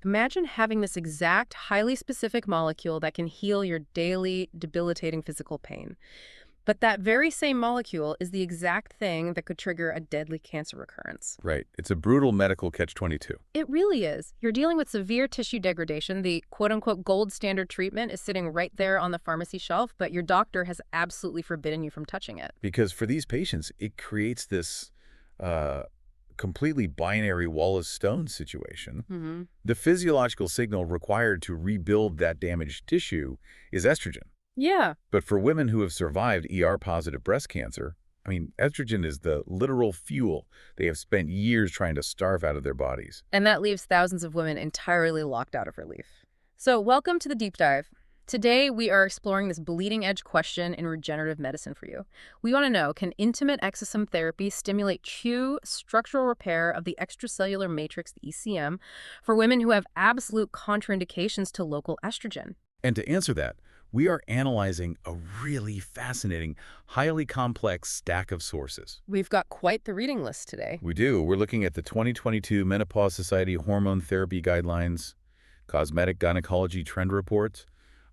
Imagine having this exact, highly specific molecule that can heal your daily, debilitating physical pain. But that very same molecule is the exact thing that could trigger a deadly cancer recurrence. Right. It's a brutal medical catch-22. It really is. You're dealing with severe tissue degradation. The quote-unquote gold standard treatment is sitting right there on the pharmacy shelf, but your doctor has absolutely forbidden you from touching it. Because for these patients, it creates this completely binary Wallace-Stone situation. The physiological signal required to rebuild that damaged tissue is estrogen. Yeah. But for women who have survived ER-positive breast cancer, I mean, estrogen is the literal fuel they have spent years trying to starve out of their bodies. And that leaves thousands of women entirely locked out of relief. So welcome to the deep dive. Today, we are exploring this bleeding-edge question in regenerative medicine for you. We want to know, can intimate exosome therapy stimulate true structural repair of the extracellular matrix, the ECM, for women who have absolute contraindications to local estrogen? And to answer that, we are analyzing a really fascinating, highly complex stack of sources. We've got quite the reading list today. We do. We're looking at the 2022 Menopause Society Hormone Therapy Guidelines, Cosmetic Gynecology Trend Reports,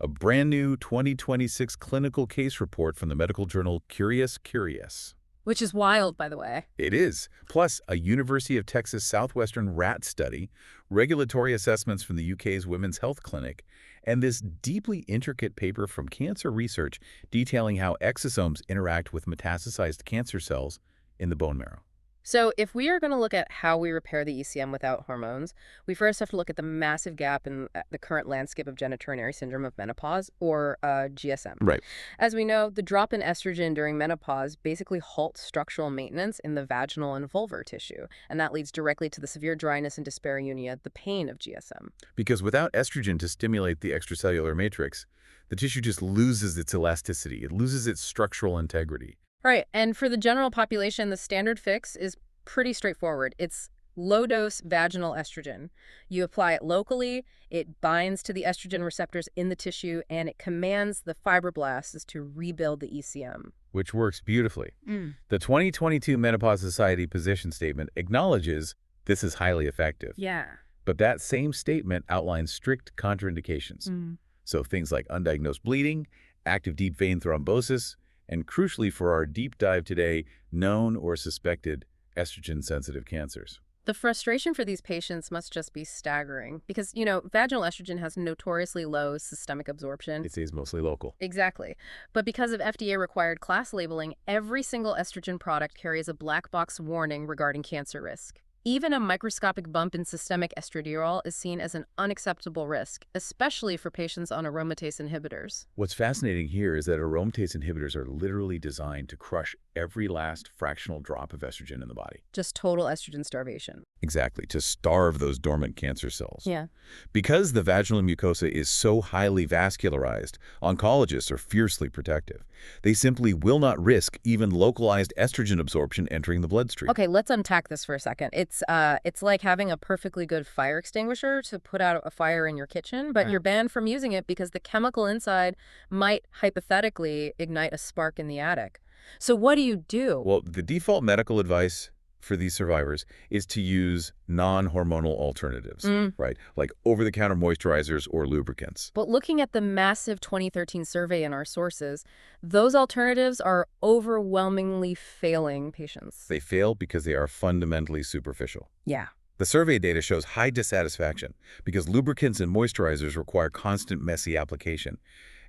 a brand new 2026 clinical case report from the medical journal Curious Curious. Which is wild, by the way. It is. Plus, a University of Texas Southwestern rat study, regulatory assessments from the UK's Women's Health Clinic, and this deeply intricate paper from Cancer Research detailing how exosomes interact with metastasized cancer cells in the bone marrow. So if we are going to look at how we repair the ECM without hormones, we first have to look at the massive gap in the current landscape of genitourinary syndrome of menopause, or GSM. Right. As we know, the drop in estrogen during menopause basically halts structural maintenance in the vaginal and vulvar tissue, and that leads directly to the severe dryness and dyspareunia, the pain of GSM. Because without estrogen to stimulate the extracellular matrix, the tissue just loses its elasticity. It loses its structural integrity. Right, and for the general population, the standard fix is pretty straightforward. It's low-dose vaginal estrogen. You apply it locally, it binds to the estrogen receptors in the tissue, and it commands the fibroblasts to rebuild the ECM. Which works beautifully. The 2022 Menopause Society position statement acknowledges this is highly effective. Yeah. But that same statement outlines strict contraindications. So things like undiagnosed bleeding, active deep vein thrombosis, and crucially for our deep dive today, known or suspected estrogen-sensitive cancers. The frustration for these patients must just be staggering because, you know, vaginal estrogen has notoriously low systemic absorption. It stays mostly local. Exactly. But because of FDA-required class labeling, every single estrogen product carries a black box warning regarding cancer risk. Even a microscopic bump in systemic estradiol is seen as an unacceptable risk, especially for patients on aromatase inhibitors. What's fascinating here is that aromatase inhibitors are literally designed to crush every last fractional drop of estrogen in the body. Just total estrogen starvation. Exactly, to starve those dormant cancer cells. Yeah. Because the vaginal mucosa is so highly vascularized, oncologists are fiercely protective. They simply will not risk even localized estrogen absorption entering the bloodstream. Okay, let's unpack this for a second. It's like having a perfectly good fire extinguisher to put out a fire in your kitchen, but you're banned from using it because the chemical inside might hypothetically ignite a spark in the attic. So what do you do? Well, the default medical advice for these survivors is to use non-hormonal alternatives, right? Like over-the-counter moisturizers or lubricants. But looking at the massive 2013 survey in our sources, those alternatives are overwhelmingly failing patients. They fail because they are fundamentally superficial. Yeah. The survey data shows high dissatisfaction because lubricants and moisturizers require constant, messy application.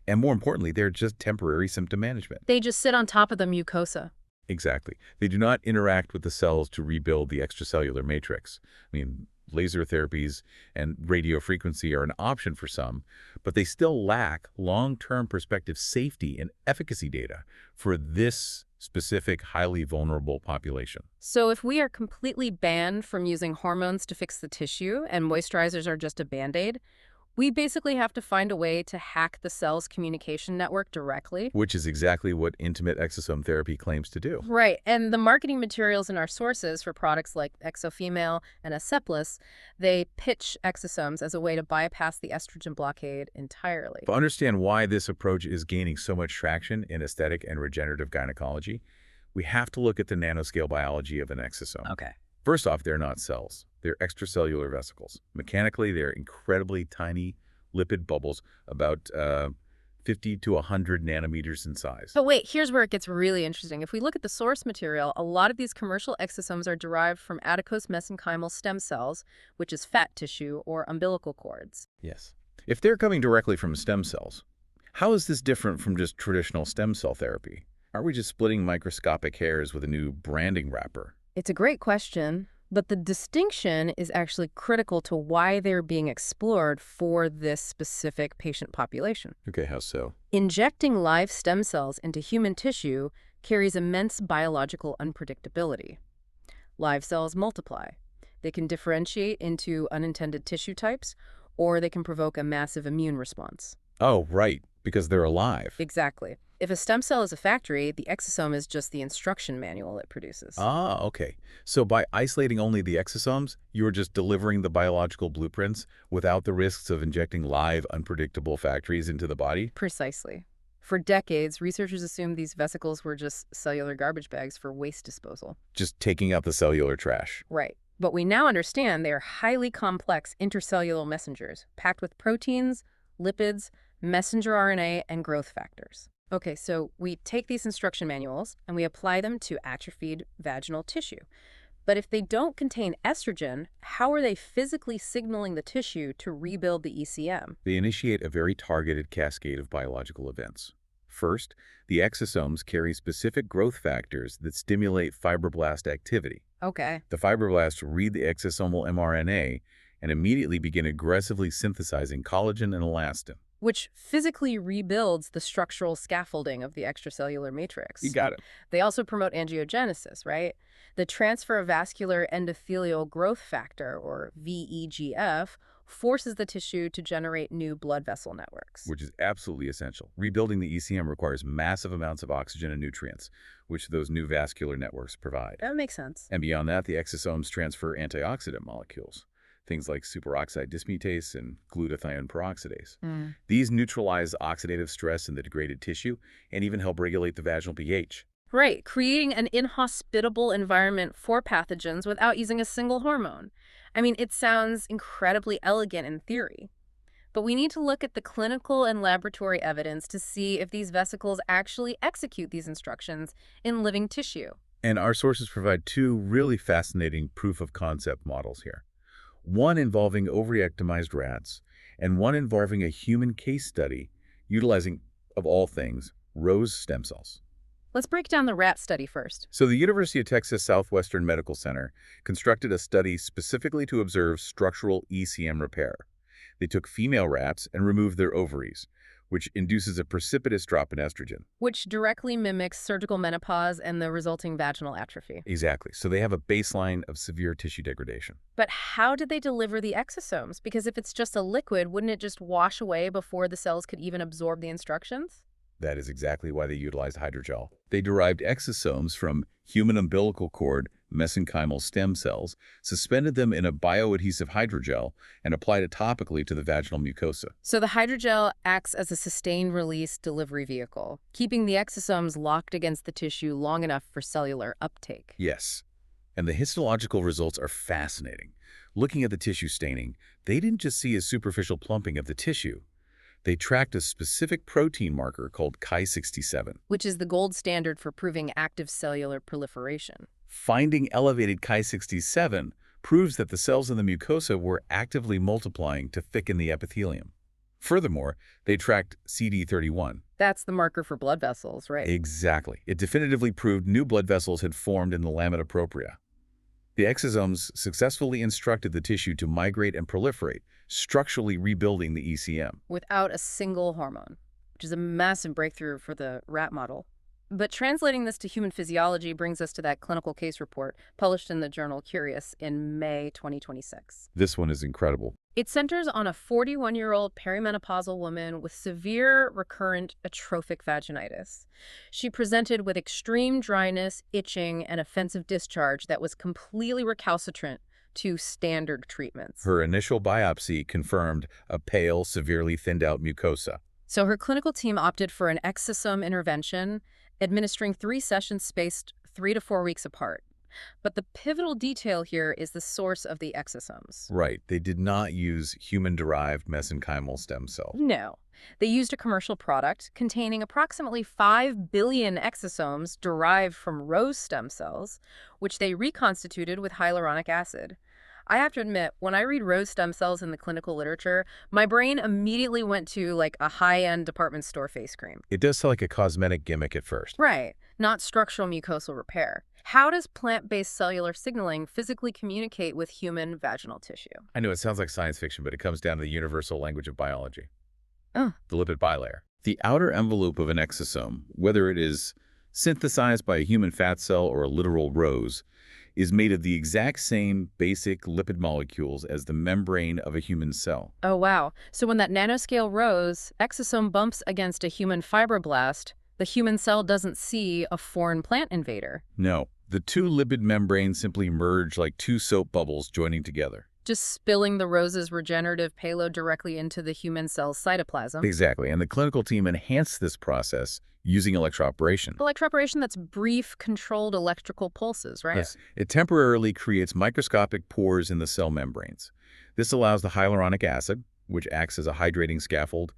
And more importantly, they're just temporary symptom management. They just sit on top of the mucosa. Exactly. They do not interact with the cells to rebuild the extracellular matrix. I mean, laser therapies and radiofrequency are an option for some, but they still lack long-term prospective safety and efficacy data for this specific, highly vulnerable population. So if we are completely banned from using hormones to fix the tissue and moisturizers are just a Band-Aid, we basically have to find a way to hack the cell's communication network directly. Which is exactly what intimate exosome therapy claims to do. Right, and the marketing materials in our sources for products like Exofemale and Aceplis, they pitch exosomes as a way to bypass the estrogen blockade entirely. To understand why this approach is gaining so much traction in aesthetic and regenerative gynecology, we have to look at the nanoscale biology of an exosome. Okay. First off, they're not cells. They're extracellular vesicles. Mechanically, they're incredibly tiny lipid bubbles, about 50 to 100 nanometers in size. But wait, here's where it gets really interesting. If we look at the source material, a lot of these commercial exosomes are derived from adipose mesenchymal stem cells, which is fat tissue or umbilical cords. Yes. If they're coming directly from stem cells, how is this different from just traditional stem cell therapy? Are we just splitting microscopic hairs with a new branding wrapper? It's a great question, but the distinction is actually critical to why they're being explored for this specific patient population. Okay, how so? Injecting live stem cells into human tissue carries immense biological unpredictability. Live cells multiply. They can differentiate into unintended tissue types, or they can provoke a massive immune response. Oh, right, because they're alive. Exactly. If a stem cell is a factory, the exosome is just the instruction manual it produces. Ah, okay. So by isolating only the exosomes, you are just delivering the biological blueprints without the risks of injecting live, unpredictable factories into the body? Precisely. For decades, researchers assumed these vesicles were just cellular garbage bags for waste disposal. Just taking out the cellular trash. Right. But we now understand they are highly complex intercellular messengers, packed with proteins, lipids, messenger RNA, and growth factors. Okay, so we take these instruction manuals and we apply them to atrophied vaginal tissue. But if they don't contain estrogen, how are they physically signaling the tissue to rebuild the ECM? They initiate a very targeted cascade of biological events. First, the exosomes carry specific growth factors that stimulate fibroblast activity. Okay. The fibroblasts read the exosomal mRNA and immediately begin aggressively synthesizing collagen and elastin. Which physically rebuilds the structural scaffolding of the extracellular matrix. You got it. They also promote angiogenesis, right? The transfer of vascular endothelial growth factor, or VEGF, forces the tissue to generate new blood vessel networks. Which is absolutely essential. Rebuilding the ECM requires massive amounts of oxygen and nutrients, which those new vascular networks provide. That makes sense. And beyond that, the exosomes transfer antioxidant molecules, things like superoxide dismutase and glutathione peroxidase. These neutralize oxidative stress in the degraded tissue and even help regulate the vaginal pH. Right, creating an inhospitable environment for pathogens without using a single hormone. I mean, it sounds incredibly elegant in theory. But we need to look at the clinical and laboratory evidence to see if these vesicles actually execute these instructions in living tissue. And our sources provide two really fascinating proof-of-concept models here. One involving overrectomized rats, and one involving a human case study utilizing, of all things, rose stem cells. Let's break down the rat study first. So the University of Texas Southwestern Medical Center constructed a study specifically to observe structural ECM repair. They took female rats and removed their ovaries, which induces a precipitous drop in estrogen. Which directly mimics surgical menopause and the resulting vaginal atrophy. Exactly. So they have a baseline of severe tissue degradation. But how did they deliver the exosomes? Because if it's just a liquid, wouldn't it just wash away before the cells could even absorb the instructions? That is exactly why they utilized hydrogel. They derived exosomes from human umbilical cord mesenchymal stem cells, suspended them in a bioadhesive hydrogel, and applied it topically to the vaginal mucosa. So the hydrogel acts as a sustained-release delivery vehicle, keeping the exosomes locked against the tissue long enough for cellular uptake. Yes. And the histological results are fascinating. Looking at the tissue staining, they didn't just see a superficial plumping of the tissue. They tracked a specific protein marker called Ki-67. Which is the gold standard for proving active cellular proliferation. Finding elevated Ki-67 proves that the cells in the mucosa were actively multiplying to thicken the epithelium. Furthermore, they tracked CD31. That's the marker for blood vessels, right? Exactly. It definitively proved new blood vessels had formed in the lamina propria. The exosomes successfully instructed the tissue to migrate and proliferate, structurally rebuilding the ECM. Without a single hormone, which is a massive breakthrough for the rat model. But translating this to human physiology brings us to that clinical case report published in the journal Curious in May 2026. This one is incredible. It centers on a 41-year-old perimenopausal woman with severe recurrent atrophic vaginitis. She presented with extreme dryness, itching, and offensive discharge that was completely recalcitrant to standard treatments. Her initial biopsy confirmed a pale, severely thinned-out mucosa. So her clinical team opted for an exosome intervention, administering 3 sessions spaced 3 to 4 weeks apart. But the pivotal detail here is the source of the exosomes. Right. They did not use human-derived mesenchymal stem cells. No. They used a commercial product containing approximately 5 billion exosomes derived from rose stem cells, which they reconstituted with hyaluronic acid. I have to admit, when I read rose stem cells in the clinical literature, my brain immediately went to like a high-end department store face cream. It does sound like a cosmetic gimmick at first. Right, not structural mucosal repair. How does plant-based cellular signaling physically communicate with human vaginal tissue? I know it sounds like science fiction, but it comes down to the universal language of biology. Oh, The lipid bilayer. The outer envelope of an exosome, whether it is synthesized by a human fat cell or a literal rose, is made of the exact same basic lipid molecules as the membrane of a human cell. oh wow. So when that nanoscale rose exosome bumps against a human fibroblast, the human cell doesn't see a foreign plant invader. No, the two lipid membranes simply merge like two soap bubbles joining together. Just spilling the rose's regenerative payload directly into the human cell's cytoplasm. Exactly, and the clinical team enhanced this process using electroporation. Electroporation, that's brief, controlled electrical pulses, right? Yes, it temporarily creates microscopic pores in the cell membranes. This allows the hyaluronic acid, which acts as a hydrating scaffold,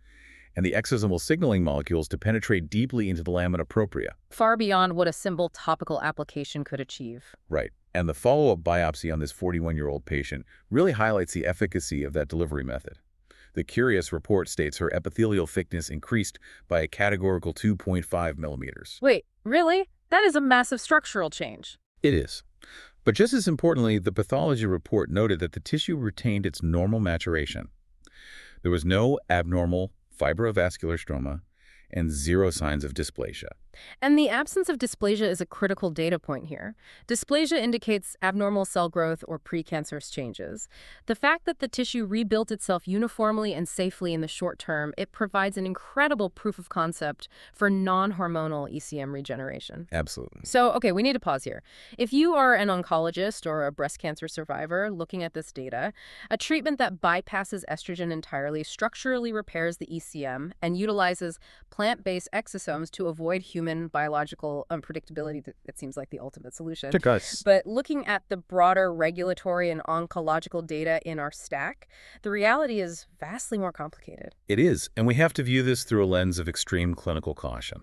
and the exosomal signaling molecules to penetrate deeply into the lamina propria. Far beyond what a simple topical application could achieve. Right. And the follow-up biopsy on this 41-year-old patient really highlights the efficacy of that delivery method. The curious report states her epithelial thickness increased by a categorical 2.5 millimeters. Wait, really? That is a massive structural change. It is. But just as importantly, the pathology report noted that the tissue retained its normal maturation. There was no abnormal fibrovascular stroma and zero signs of dysplasia. And the absence of dysplasia is a critical data point here. Dysplasia indicates abnormal cell growth or precancerous changes. The fact that the tissue rebuilt itself uniformly and safely in the short term, it provides an incredible proof of concept for non-hormonal ECM regeneration. Absolutely. So, okay, we need to pause here. If you are an oncologist or a breast cancer survivor looking at this data, a treatment that bypasses estrogen entirely structurally repairs the ECM and utilizes plant-based exosomes to avoid human biological unpredictability, that seems like the ultimate solution. Took us. But looking at the broader regulatory and oncological data in our stack, the reality is vastly more complicated. It is, and we have to view this through a lens of extreme clinical caution.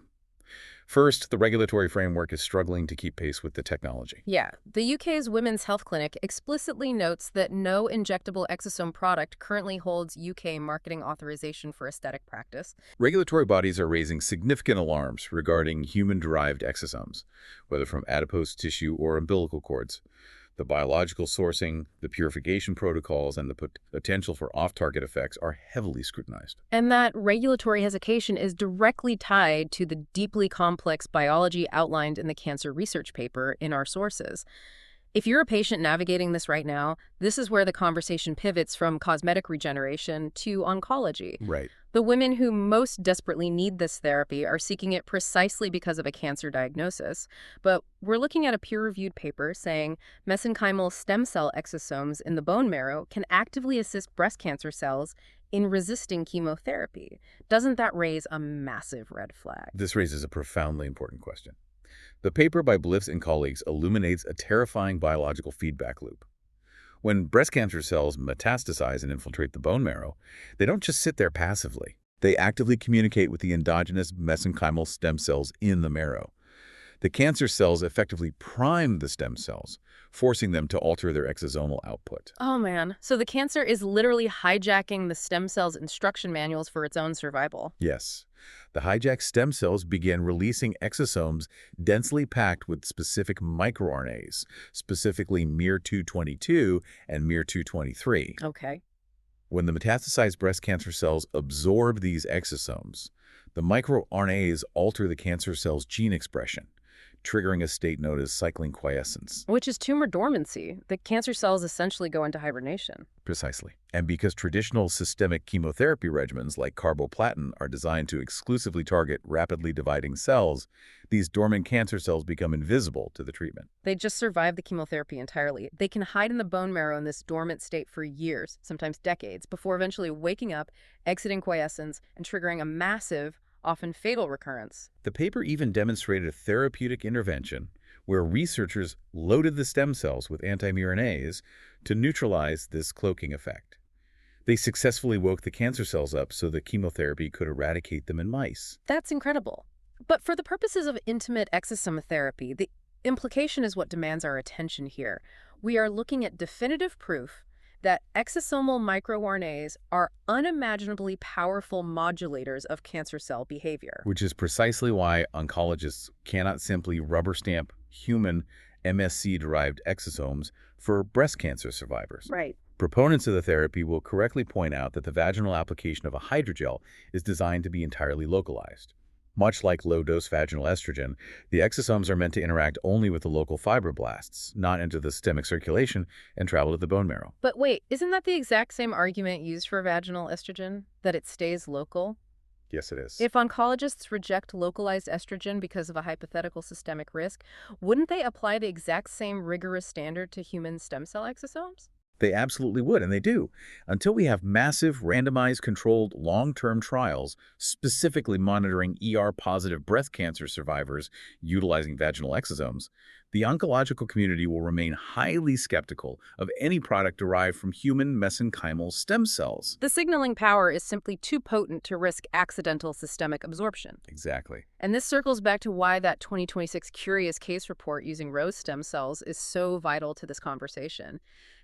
First, the regulatory framework is struggling to keep pace with the technology. Yeah, the UK's Women's Health Clinic explicitly notes that no injectable exosome product currently holds UK marketing authorization for aesthetic practice. Regulatory bodies are raising significant alarms regarding human-derived exosomes, whether from adipose tissue or umbilical cords. The biological sourcing, the purification protocols, and the potential for off-target effects are heavily scrutinized. And that regulatory hesitation is directly tied to the deeply complex biology outlined in the cancer research paper in our sources. If you're a patient navigating this right now, this is where the conversation pivots from cosmetic regeneration to oncology. Right. The women who most desperately need this therapy are seeking it precisely because of a cancer diagnosis. But we're looking at a peer-reviewed paper saying mesenchymal stem cell exosomes in the bone marrow can actively assist breast cancer cells in resisting chemotherapy. Doesn't that raise a massive red flag? This raises a profoundly important question. The paper by Bliss and colleagues illuminates a terrifying biological feedback loop. When breast cancer cells metastasize and infiltrate the bone marrow, they don't just sit there passively. They actively communicate with the endogenous mesenchymal stem cells in the marrow. The cancer cells effectively prime the stem cells, forcing them to alter their exosomal output. Oh man, so the cancer is literally hijacking the stem cells' instruction manuals for its own survival. Yes. The hijacked stem cells begin releasing exosomes densely packed with specific microRNAs, specifically miR222 and miR223. Okay. When the metastasized breast cancer cells absorb these exosomes, the microRNAs alter the cancer cell's gene expression, triggering a state known as cycling quiescence. Which is tumor dormancy. The cancer cells essentially go into hibernation. Precisely. And because traditional systemic chemotherapy regimens like carboplatin are designed to exclusively target rapidly dividing cells, these dormant cancer cells become invisible to the treatment. They just survive the chemotherapy entirely. They can hide in the bone marrow in this dormant state for years, sometimes decades, before eventually waking up, exiting quiescence, and triggering a massive, often fatal recurrence. The paper even demonstrated a therapeutic intervention where researchers loaded the stem cells with anti-mRNAs to neutralize this cloaking effect. They successfully woke the cancer cells up so the chemotherapy could eradicate them in mice. That's incredible. But for the purposes of intimate exosome therapy, the implication is what demands our attention here. We are looking at definitive proof that exosomal microRNAs are unimaginably powerful modulators of cancer cell behavior. Which is precisely why oncologists cannot simply rubber stamp human MSC-derived exosomes for breast cancer survivors. Right. Proponents of the therapy will correctly point out that the vaginal application of a hydrogel is designed to be entirely localized. Much like low-dose vaginal estrogen, the exosomes are meant to interact only with the local fibroblasts, not enter the systemic circulation and travel to the bone marrow. But wait, isn't that the exact same argument used for vaginal estrogen, that it stays local? Yes, it is. If oncologists reject localized estrogen because of a hypothetical systemic risk, wouldn't they apply the exact same rigorous standard to human stem cell exosomes? They absolutely would, and they do. Until we have massive, randomized, controlled, long-term trials specifically monitoring ER-positive breast cancer survivors utilizing vaginal exosomes, the oncological community will remain highly skeptical of any product derived from human mesenchymal stem cells. The signaling power is simply too potent to risk accidental systemic absorption. Exactly. And this circles back to why that 2026 Curious Case report using rose stem cells is so vital to this conversation.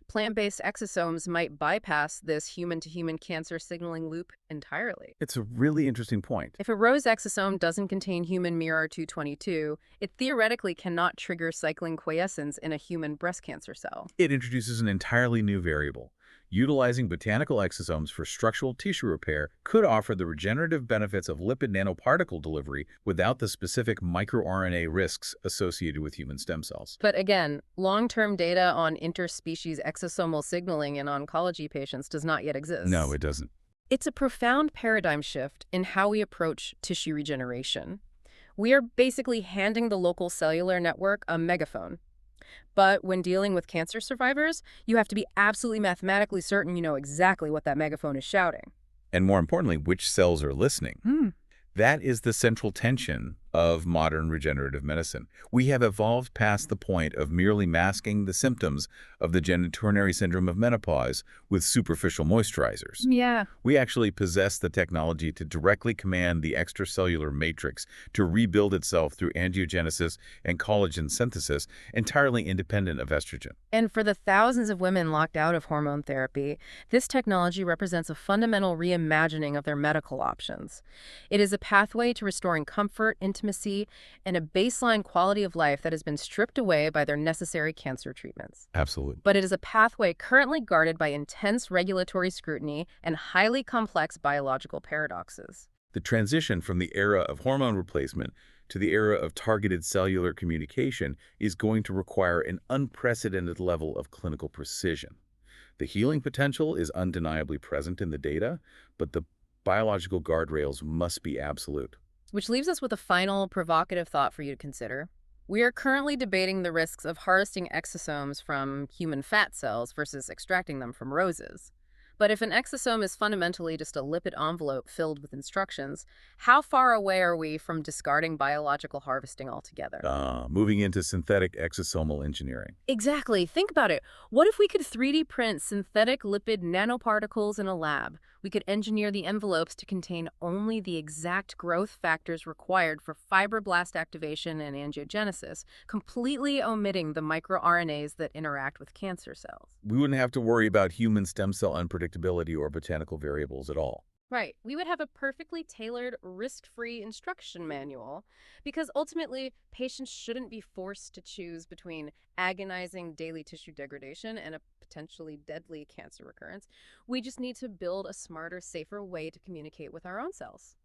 Plant-based exosomes might bypass this human-to-human cancer signaling loop entirely. It's a really interesting point. If a rose exosome doesn't contain human miR222, it theoretically cannot trigger cycling quiescence in a human breast cancer cell. It introduces an entirely new variable. Utilizing botanical exosomes for structural tissue repair could offer the regenerative benefits of lipid nanoparticle delivery without the specific microRNA risks associated with human stem cells. But again, long-term data on interspecies exosomal signaling in oncology patients does not yet exist. No, it doesn't. It's a profound paradigm shift in how we approach tissue regeneration. We are basically handing the local cellular network a megaphone. But when dealing with cancer survivors, you have to be absolutely mathematically certain you know exactly what that megaphone is shouting. And more importantly, which cells are listening. That is the central tension of modern regenerative medicine. We have evolved past the point of merely masking the symptoms of the genitourinary syndrome of menopause with superficial moisturizers. Yeah. We actually possess the technology to directly command the extracellular matrix to rebuild itself through angiogenesis and collagen synthesis, entirely independent of estrogen. And for the thousands of women locked out of hormone therapy, this technology represents a fundamental reimagining of their medical options. It is a pathway to restoring comfort, intimacy, and a baseline quality of life that has been stripped away by their necessary cancer treatments. Absolutely. But it is a pathway currently guarded by intense regulatory scrutiny and highly complex biological paradoxes. The transition from the era of hormone replacement to the era of targeted cellular communication is going to require an unprecedented level of clinical precision. The healing potential is undeniably present in the data, but the biological guardrails must be absolute. Which leaves us with a final provocative thought for you to consider. We are currently debating the risks of harvesting exosomes from human fat cells versus extracting them from roses. But if an exosome is fundamentally just a lipid envelope filled with instructions, how far away are we from discarding biological harvesting altogether? Moving into synthetic exosomal engineering. Exactly. Think about it. What if we could 3D print synthetic lipid nanoparticles in a lab? We could engineer the envelopes to contain only the exact growth factors required for fibroblast activation and angiogenesis, completely omitting the microRNAs that interact with cancer cells. We wouldn't have to worry about human stem cell unpredictability or botanical variables at all. Right. We would have a perfectly tailored, risk-free instruction manual because ultimately, patients shouldn't be forced to choose between agonizing daily tissue degradation and a potentially deadly cancer recurrence. We just need to build a smarter, safer way to communicate with our own cells.